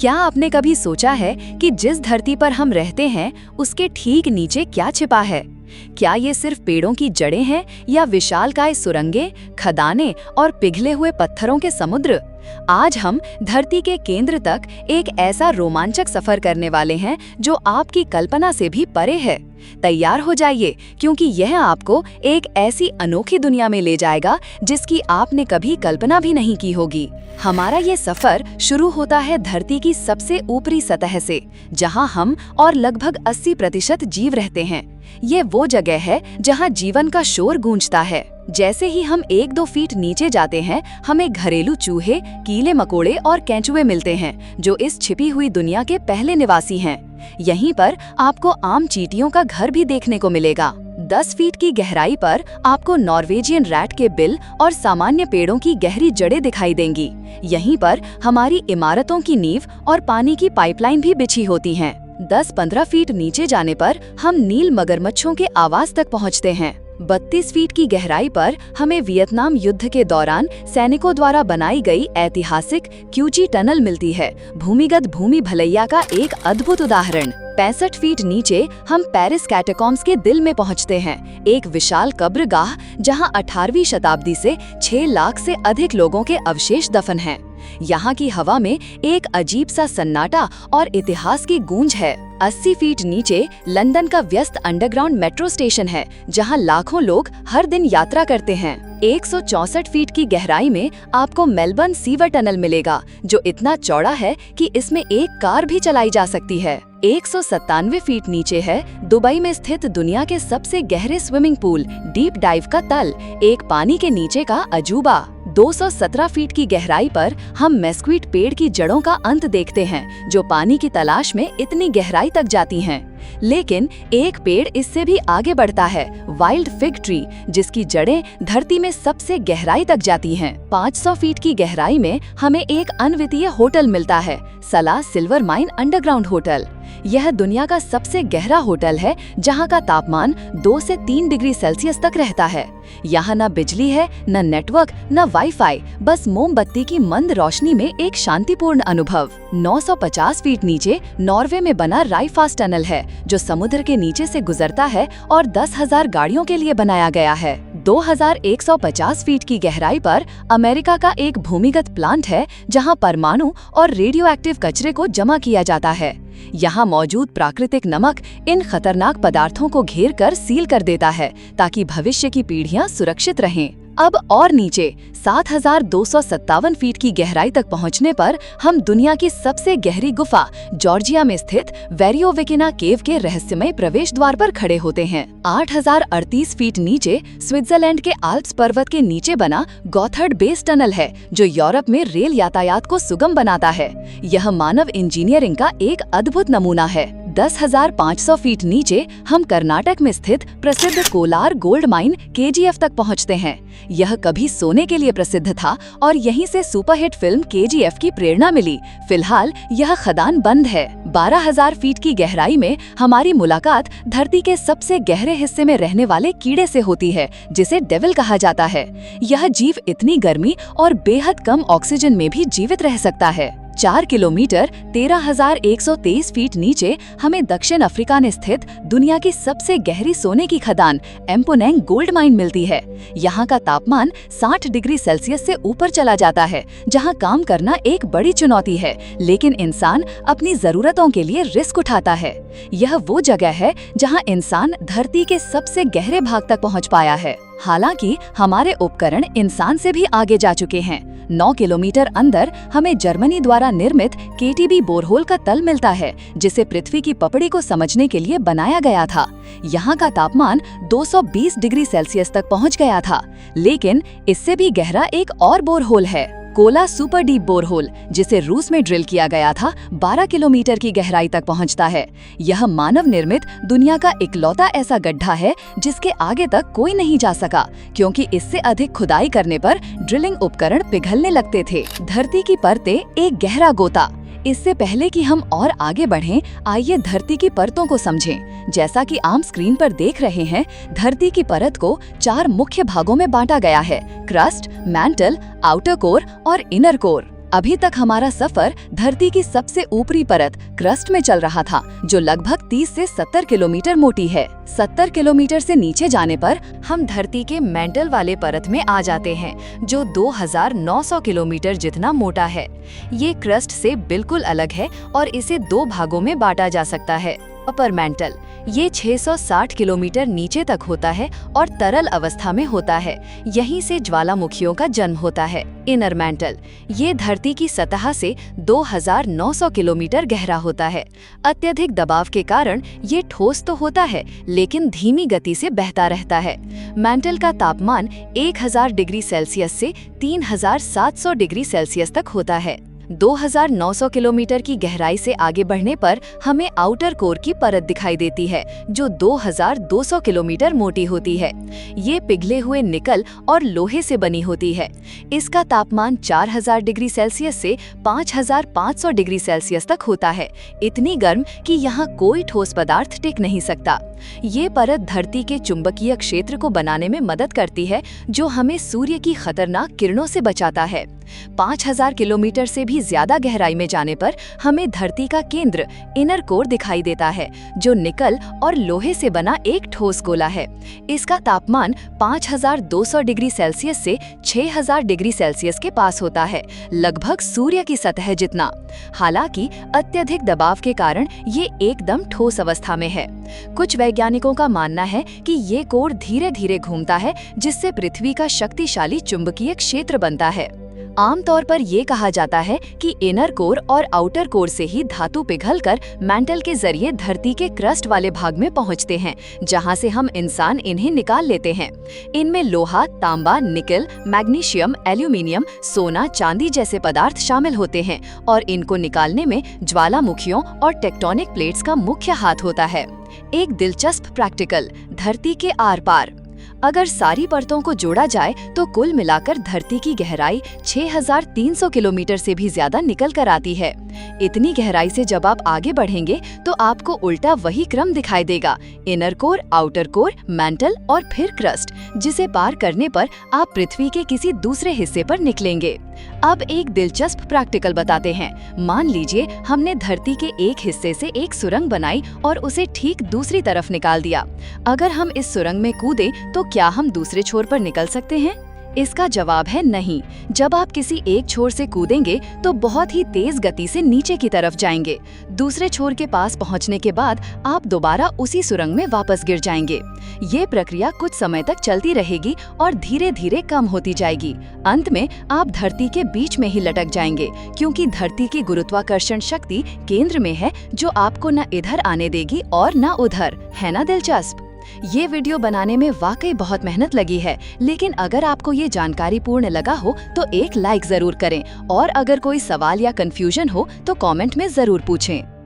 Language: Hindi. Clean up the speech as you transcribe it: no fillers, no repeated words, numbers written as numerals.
क्या आपने कभी सोचा है कि जिस धरती पर हम रहते हैं उसके ठीक नीचे क्या छिपा है? क्या ये सिर्फ पेड़ों की जड़ें हैं या विशालकाय सुरंगें, खदानें और पिघले हुए पत्थरों के समुद्र? आज हम धरती के केंद्र तक एक ऐसा रोमांचक सफर करने वाले हैं जो आपकी कल्पना से भी परे है। तैयार हो जाइए, क्योंकि यह आपको एक ऐसी अनोखी दुनिया में ले जाएगा जिसकी आपने कभी कल्पना भी नहीं की होगी। हमारा ये सफर शुरू होता है धरती की सबसे ऊपरी सतह से, जहां हम और लगभग 80% जीव रहते हैं। ये वो जगह है जहां जीवन का शोर गूंजता है। जैसे ही हम 1-2 फीट नीचे जाते हैं, हमें घरेलू चूहे, कीड़े मकोड़े और केंचुए मिलते हैं, जो इस छिपी हुई दुनिया के पहले निवासी हैं। यहीं पर आपको आम चींटियों का घर भी देखने को मिलेगा। 10 फीट की गहराई पर आपको नॉर्वेजियन रैट के बिल और सामान्य पेड़ों की गहरी जड़ें दिखाई देंगी। यहीं पर हमारी इमारतों की नींव और पानी की पाइपलाइन भी बिछी होती हैं। 10-15 फीट नीचे जाने पर हम नील मगरमच्छों के आवास तक पहुंचते हैं। 32 फीट की गहराई पर हमें वियतनाम युद्ध के दौरान सैनिकों द्वारा बनाई गई ऐतिहासिक क्यूची टनल मिलती है, भूमिगत भूमि भलैया का एक अद्भुत उदाहरण। 65 फीट नीचे हम पेरिस कैटाकॉम्स के दिल में पहुंचते हैं, एक विशाल कब्रगाह जहां 18वीं शताब्दी से 6 लाख से अधिक लोगों के अवशेष दफन हैं। यहाँ की हवा में एक अजीब सा सन्नाटा और इतिहास की गूंज है। 80 फीट नीचे लंदन का व्यस्त अंडरग्राउंड मेट्रो स्टेशन है, जहां लाखों लोग हर दिन यात्रा करते हैं। 164 फीट की गहराई में आपको मेलबर्न सीवर टनल मिलेगा, जो इतना चौड़ा है कि इसमें एक कार भी चलाई जा सकती है। 197 फीट नीचे है दुबई में स्थित दुनिया के सबसे गहरे स्विमिंग पूल डीप डाइव का तल, एक पानी के नीचे का अजूबा। 217 फीट की गहराई पर हम मेस्क्वीट पेड़ की जड़ों का अंत देखते हैं, जो पानी की तलाश में इतनी गहराई तक जाती हैं। लेकिन एक पेड़ इससे भी आगे बढ़ता है, वाइल्ड फिग ट्री, जिसकी जड़ें धरती में सबसे गहराई तक जाती हैं। 500 फीट की गहराई में हमें एक अद्वितीय होटल मिलता है, सला सिल्वर माइन अंडरग्राउंड होटल। यह दुनिया का सबसे गहरा होटल है, जहां का तापमान 2 से 3 डिग्री सेल्सियस तक रहता है। यहाँ न बिजली है, न नेटवर्क, न वाईफाई, बस मोमबत्ती की मंद रोशनी में एक शांतिपूर्ण अनुभव। 950 फीट नीचे नॉर्वे में बना राइफास्ट टनल है, जो समुद्र के नीचे से गुजरता है और 10,000 गाड़ियों के लिए बनाया गया है। 2150 फीट की गहराई पर अमेरिका का एक भूमिगत प्लांट है, जहां परमाणु और रेडियोएक्टिव कचरे को जमा किया जाता है। यहाँ मौजूद प्राकृतिक नमक इन खतरनाक पदार्थों को घेर कर सील कर देता है, ताकि भविष्य की पीढ़ियां सुरक्षित रहें। अब और नीचे 7257 फीट की गहराई तक पहुंचने पर हम दुनिया की सबसे गहरी गुफा जॉर्जिया में स्थित वेरियोविकिना केव के रहस्यमय प्रवेश द्वार पर खड़े होते हैं। 8038 फीट नीचे स्विट्जरलैंड के आल्प्स पर्वत के नीचे बना गॉथर्ड बेस टनल है, जो यूरोप में रेल यातायात को सुगम बनाता है। यह मानव इंजीनियरिंग का एक अद्भुत नमूना है। 10,500 फीट नीचे हम कर्नाटक में स्थित प्रसिद्ध कोलार गोल्ड माइन KGF तक पहुंचते हैं। यह कभी सोने के लिए प्रसिद्ध था और यहीं से सुपरहिट फिल्म KGF की प्रेरणा मिली। फिलहाल यह खदान बंद है। 12,000 फीट की गहराई में हमारी मुलाकात धरती के सबसे गहरे हिस्से में रहने वाले कीड़े से होती है, जिसे डेविल कहा जाता है। यह जीव इतनी गर्मी और बेहद कम ऑक्सीजन में भी जीवित रह सकता है। 4 किलोमीटर 13,123 फीट नीचे हमें दक्षिण अफ्रीका में स्थित दुनिया की सबसे गहरी सोने की खदान एम्पोनेंग गोल्ड माइन मिलती है। यहाँ का तापमान 60 डिग्री सेल्सियस से ऊपर चला जाता है, जहाँ काम करना एक बड़ी चुनौती है, लेकिन इंसान अपनी जरूरतों के लिए रिस्क उठाता है। यह वो जगह है जहाँ इंसान धरती के सबसे गहरे भाग तक पहुँच पाया है। हालांकि हमारे उपकरण इंसान से भी आगे जा चुके हैं। 9 किलोमीटर अंदर हमें जर्मनी द्वारा निर्मित KTB बोरहोल का तल मिलता है, जिसे पृथ्वी की पपड़ी को समझने के लिए बनाया गया था। यहाँ का तापमान 220 डिग्री सेल्सियस तक पहुँच गया था। लेकिन इससे भी गहरा एक और बोरहोल है, कोला सुपर डीप बोरहोल, जिसे रूस में ड्रिल किया गया था, 12 किलोमीटर की गहराई तक पहुंचता है। यह मानव निर्मित दुनिया का इकलौता ऐसा गड्ढा है जिसके आगे तक कोई नहीं जा सका, क्योंकि इससे अधिक खुदाई करने पर ड्रिलिंग उपकरण पिघलने लगते थे। धरती की परतें एक गहरा गोता। इससे पहले कि हम और आगे बढ़ें, आइए धरती की परतों को समझें। जैसा कि आम स्क्रीन पर देख रहे हैं, धरती की परत को 4 मुख्य भागों में बांटा गया है: क्रस्ट, मैंटल, आउटर कोर और इनर कोर। अभी तक हमारा सफर धरती की सबसे ऊपरी परत क्रस्ट में चल रहा था, जो लगभग 30 से 70 किलोमीटर मोटी है। 70 किलोमीटर से नीचे जाने पर हम धरती के मेंटल वाले परत में आ जाते हैं, जो 2900 किलोमीटर जितना मोटा है। ये क्रस्ट से बिल्कुल अलग है और इसे 2 भागों में बांटा जा सकता है। अपर मेंटल, ये 660 किलोमीटर नीचे तक होता है और तरल अवस्था में होता है। यहीं से ज्वालामुखियों का जन्म होता है। इनर मेंटल, ये धरती की सतह से 2900 किलोमीटर गहरा होता है। अत्यधिक दबाव के कारण ये ठोस तो होता है, लेकिन धीमी गति से बहता रहता है। मेंटल का तापमान 1000 डिग्री सेल्सियस से 3700 डिग्री सेल्सियस तक होता है। 2900 किलोमीटर की गहराई से आगे बढ़ने पर हमें आउटर कोर की परत दिखाई देती है, जो 2200 किलोमीटर मोटी होती है। ये पिघले हुए निकल और लोहे से बनी होती है। इसका तापमान 4000 डिग्री सेल्सियस से 5500 डिग्री सेल्सियस तक होता है, इतनी गर्म कि यहाँ कोई ठोस पदार्थ टिक नहीं सकता। ये परत धरती के चुंबकीय क्षेत्र को बनाने में मदद करती है, जो हमें सूर्य की खतरनाक किरणों से बचाता है। 5000 किलोमीटर से भी ज्यादा गहराई में जाने पर हमें धरती का केंद्र इनर कोर दिखाई देता है, जो निकल और लोहे से बना एक ठोस गोला है। इसका तापमान 5200 डिग्री सेल्सियस से 6000 डिग्री सेल्सियस के पास होता है, लगभग सूर्य की सतह जितना। हालांकि अत्यधिक दबाव के कारण ये एकदम ठोस अवस्था में है। कुछ वैज्ञानिकों का मानना है कि ये कोर धीरे धीरे घूमता है, जिससे पृथ्वी का शक्तिशाली चुंबकीय क्षेत्र बनता है। आमतौर पर ये कहा जाता है कि इनर कोर और आउटर कोर से ही धातु पिघलकर मेंटल के जरिए धरती के क्रस्ट वाले भाग में पहुंचते हैं, जहां से हम इंसान इन्हें निकाल लेते हैं। इनमें लोहा, तांबा, निकल, मैग्नीशियम, एल्यूमिनियम, सोना, चांदी जैसे पदार्थ शामिल होते हैं और इनको निकालने में ज्वालामुखियों और टेक्टोनिक प्लेट्स का मुख्य हाथ होता है। एक दिलचस्प प्रैक्टिकल, धरती के आर पार। अगर सारी परतों को जोड़ा जाए तो कुल मिलाकर धरती की गहराई 6300 किलोमीटर से भी ज्यादा निकल कर आती है। इतनी गहराई से जब आप आगे बढ़ेंगे तो आपको उल्टा वही क्रम दिखाई देगा, inner core, outer core, mental और फिर क्रस्ट, जिसे पार करने पर आप पृथ्वी के किसी दूसरे हिस्से पर निकलेंगे। अब एक दिलचस्प प्रैक्टिकल बताते हैं। मान लीजिए हमने धरती के एक हिस्से से एक सुरंग बनाई और उसे ठीक दूसरी तरफ निकाल दिया। अगर हम इस सुरंग में कूदे तो क्या हम दूसरे छोर पर निकल सकते हैं? इसका जवाब है नहीं। जब आप किसी एक छोर से कूदेंगे तो बहुत ही तेज गति से नीचे की तरफ जाएंगे। दूसरे छोर के पास पहुंचने के बाद आप दोबारा उसी सुरंग में वापस गिर जाएंगे। ये प्रक्रिया कुछ समय तक चलती रहेगी और धीरे धीरे कम होती जाएगी। अंत में आप धरती के बीच में ही लटक जाएंगे, क्योंकि धरती की गुरुत्वाकर्षण शक्ति केंद्र में है, जो आपको न इधर आने देगी और न उधर। है ना दिलचस्प? ये वीडियो बनाने में वाकई बहुत मेहनत लगी है, लेकिन अगर आपको ये जानकारी पूर्ण लगा हो तो एक लाइक जरूर करें और अगर कोई सवाल या कंफ्यूजन हो तो कमेंट में जरूर पूछें।